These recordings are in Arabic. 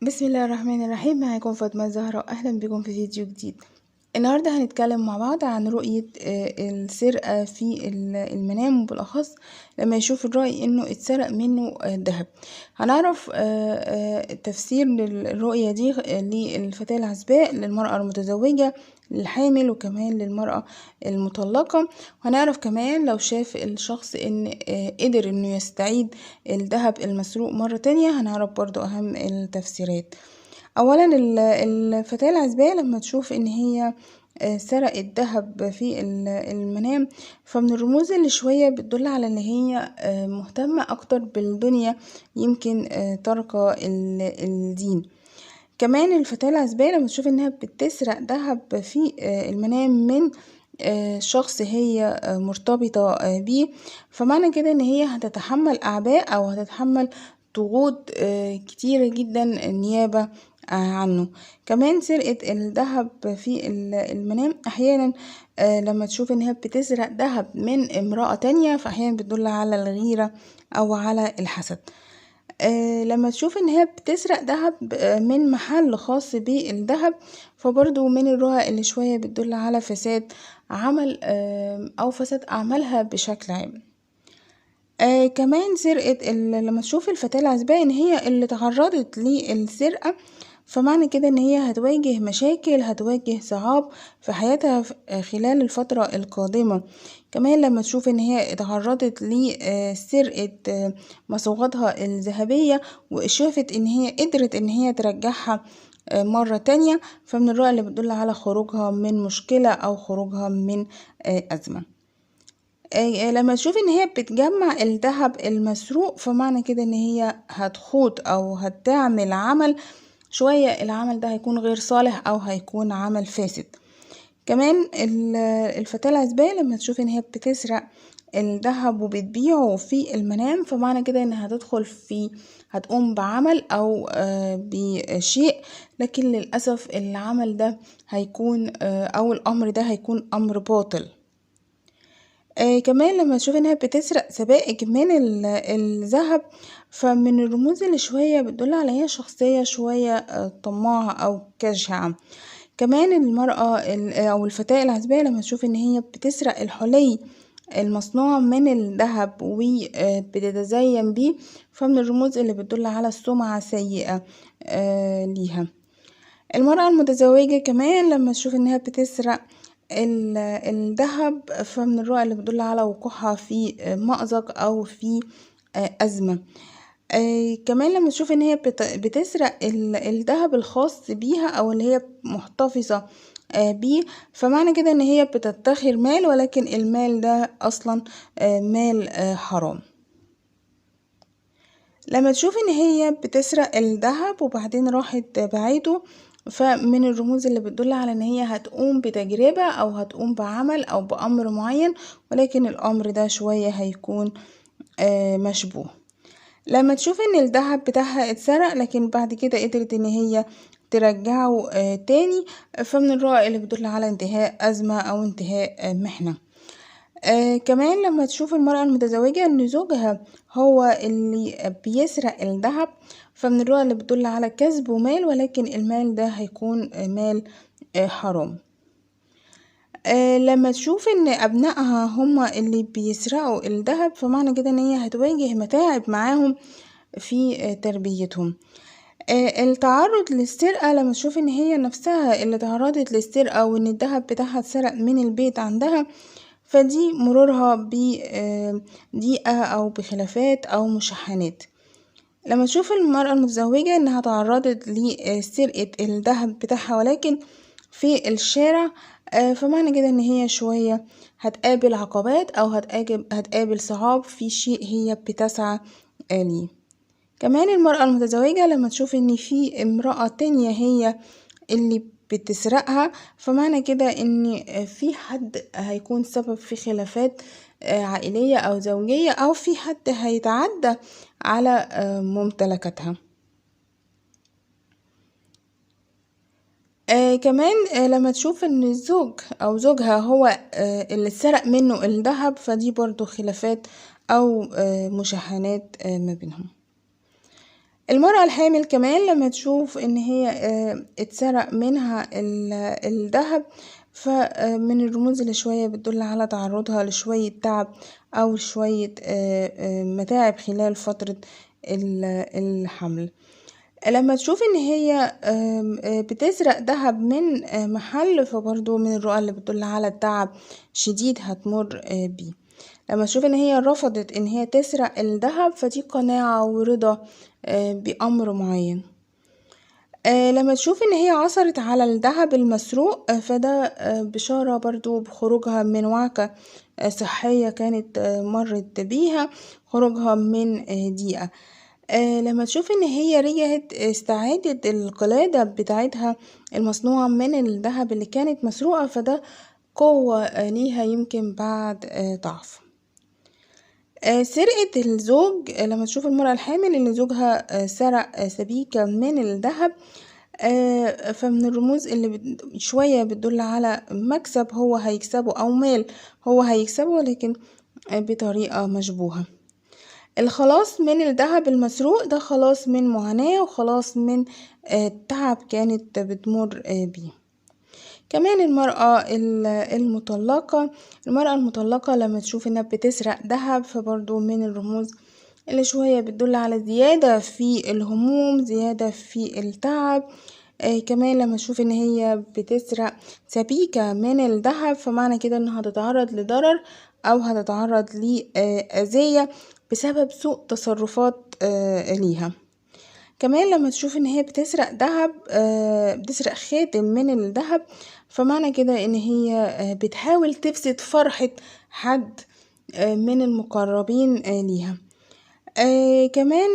بسم الله الرحمن الرحيم. معاكم فاطمة الزهراء، أهلا بكم في فيديو جديد. النهاردة هنتكلم مع بعض عن رؤية السرقة في المنام، وبالأخص لما يشوف الرأي إنه اتسرق منه ذهب. هنعرف تفسير للرؤية دي للفتاة العزباء، للمرأة المتزوجة، للحامل، وكمان للمرأة المطلقة. وهنعرف كمان لو شاف الشخص إن قدر إنه يستعيد الذهب المسروق مرة تانية، هنعرف برضو أهم التفسيرات. اولا الفتاة العزباء لما تشوف ان هي سرقت ذهب في المنام، فمن الرموز اللي شوية بتدل على ان هي مهتمة اكتر بالدنيا، يمكن ترك الدين. كمان الفتاة العزباء لما تشوف انها بتسرق ذهب في المنام من شخص هي مرتبطة بيه، فمعنى كده ان هي هتتحمل اعباء او هتتحمل ضغوط كتيرة جدا نيابة عنه. كمان سرقة الذهب في المنام احيانا لما تشوف ان هي بتسرق ذهب من امرأة تانية، فاحيانا بتدل على الغيرة او على الحسد. لما تشوف ان هي بتسرق ذهب من محل خاص بالذهب، فبرضو من الرؤى اللي شوية بتدل على فساد عمل او فساد اعمالها بشكل عام. كمان سرقة لما تشوف الفتاة العزباء ان هي اللي تعرضت للسرقة، فمعنى كده ان هي هتواجه مشاكل، هتواجه صعاب في حياتها خلال الفترة القادمة. كمان لما تشوف ان هي اتعرضت لسرقة مصوغاتها الذهبية، وشافت ان هي قدرت ان هي ترجعها مرة تانية، فمن الرؤى اللي بتدل على خروجها من مشكلة او خروجها من أزمة. لما تشوف ان هي بتجمع الذهب المسروق، فمعنى كده ان هي هتخوض او هتعمل عمل شوية العمل ده هيكون غير صالح او هيكون عمل فاسد. كمان الفتاة العزباء لما تشوف ان هي بتسرق الذهب وبتبيعه في المنام، فمعنى كده انها هتقوم بعمل او بشيء، لكن للأسف العمل ده هيكون او الامر ده هيكون امر باطل. كمان لما تشوف انها بتسرق سبائك من الذهب، فمن الرموز اللي شوية بتدل على هي شخصية شوية طماعة او كجعة. كمان المرأة او الفتاة العزباء لما تشوف ان هي بتسرق الحلي المصنوع من الذهب وبتتزين بيه، فمن الرموز اللي بتدل على السمعة سيئة ليها. المرأة المتزوجة كمان لما تشوف انها بتسرق الذهب، فمن الرؤى اللي بتدل على وقوعها في مأزق او في أزمة. كمان لما تشوف ان هي بتسرق الذهب الخاص بيها او اللي هي محتفظة بيه، فمعنى كده ان هي بتدخر مال، ولكن المال ده اصلا مال حرام. لما تشوف ان هي بتسرق الذهب وبعدين راحت بعيده، فمن الرموز اللي بتدل على ان هي هتقوم بتجربة او هتقوم بعمل او بأمر معين، ولكن الامر ده شوية هيكون مشبوه. لما تشوف ان الذهب بتاعها اتسرق لكن بعد كده قدرت ان هي ترجعه تاني، فمن الرؤى اللي بتدل على انتهاء أزمة او انتهاء محنة. كمان لما تشوف المرأة المتزوجة ان زوجها هو اللي بيسرق الذهب، فمن الرؤى اللي بتدل على كسب مال، ولكن المال ده هيكون مال حرام. لما تشوف ان ابنائها هما اللي بيسرقوا الذهب، فمعنى كده ان هي هتواجه متاعب معاهم في تربيتهم. التعرض للسرقة لما تشوف ان هي نفسها اللي تعرضت للسرقة وان الذهب بتاعها اتسرق من البيت عندها، فدي مرورها بضيقة او بخلافات او مشاحنات. لما تشوف المرأة المتزوجة انها تعرضت لسرقة الذهب بتاعها ولكن في الشارع، فمعنى كده ان هي شوية هتقابل عقبات او هتقابل صعاب في شيء هي بتسعى ليه. كمان المرأة المتزوجة لما تشوف ان في امرأة تانية هي اللي بتسرقها، فمعنى كده ان في حد هيكون سبب في خلافات عائلية او زوجية، او في حد هيتعدى على ممتلكاتها. كمان لما تشوف ان الزوج او زوجها هو اللي سرق منه الذهب، فدي برضو خلافات او مشاحنات ما بينهم. المرأة الحامل كمان لما تشوف ان هي اتسرق منها الذهب، فمن الرموز اللي شوية بتدل على تعرضها لشوية تعب او شوية متاعب خلال فترة الحمل. لما تشوف ان هي بتسرق ذهب من محل، فبرضو من الرؤى اللي بتدل على التعب شديد هتمر بيه. لما تشوف ان هي رفضت ان هي تسرق الذهب، فدي قناعة ورضا بأمر معين. لما تشوف ان هي عثرت على الذهب المسروق، فده بشارة برضو بخروجها من وعكة صحية كانت مرت بيها، خروجها من ضيقة. لما تشوف ان هي رجعت استعادت القلادة بتاعتها المصنوعة من الذهب اللي كانت مسروقة، فده قوة ليها يمكن بعد ضعف. سرقة الزوج، لما تشوف المرأة الحامل ان زوجها سرق سبيكة من الذهب، فمن الرموز اللي شوية بتدل على مكسب هو هيكسبه او مال هو هيكسبه، ولكن بطريقة مشبوهة. الخلاص من الذهب المسروق ده خلاص من معاناة وخلاص من تعب كانت بتمر بيه. كمان المرأة المطلقة لما تشوف انها بتسرق ذهب، فبرضو من الرموز اللي شوية بتدل على زيادة في الهموم، زيادة في التعب. كمان لما تشوف ان هي بتسرق سبيكة من الذهب، فمعنى كده انها هتتعرض لضرر او هتتعرض لأذية بسبب سوء تصرفات ليها. كمان لما تشوف ان هي بتسرق ذهب، بتسرق خاتم من الذهب، فمعنى كده ان هي بتحاول تفسد فرحة حد من المقربين ليها. كمان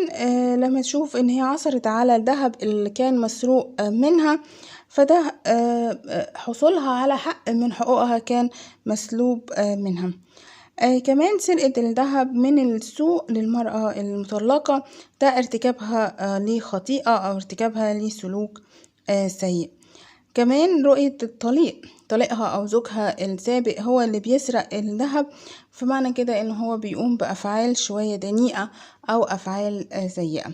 لما تشوف ان هي عثرت على الذهب اللي كان مسروق منها، فده حصولها على حق من حقوقها كان مسلوب منها. كمان سرقة الذهب من السوق للمرأة المطلقة، ده ارتكابها لخطيئة او ارتكابها لسلوك سيء. كمان رؤية طليقها او زوجها السابق هو اللي بيسرق الذهب، فمعنى كده ان هو بيقوم بافعال شوية دنيئة او افعال سيئة.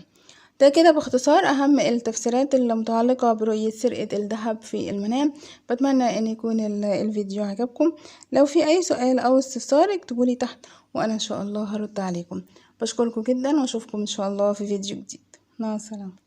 ده كده باختصار اهم التفسيرات اللي متعلقة برؤية سرقة الذهب في المنام. بتمنى ان يكون الفيديو عجبكم. لو في اي سؤال او استفسار اكتبولي تحت وانا ان شاء الله هرد عليكم. بشكركم جدا واشوفكم ان شاء الله في فيديو جديد. مع السلامة.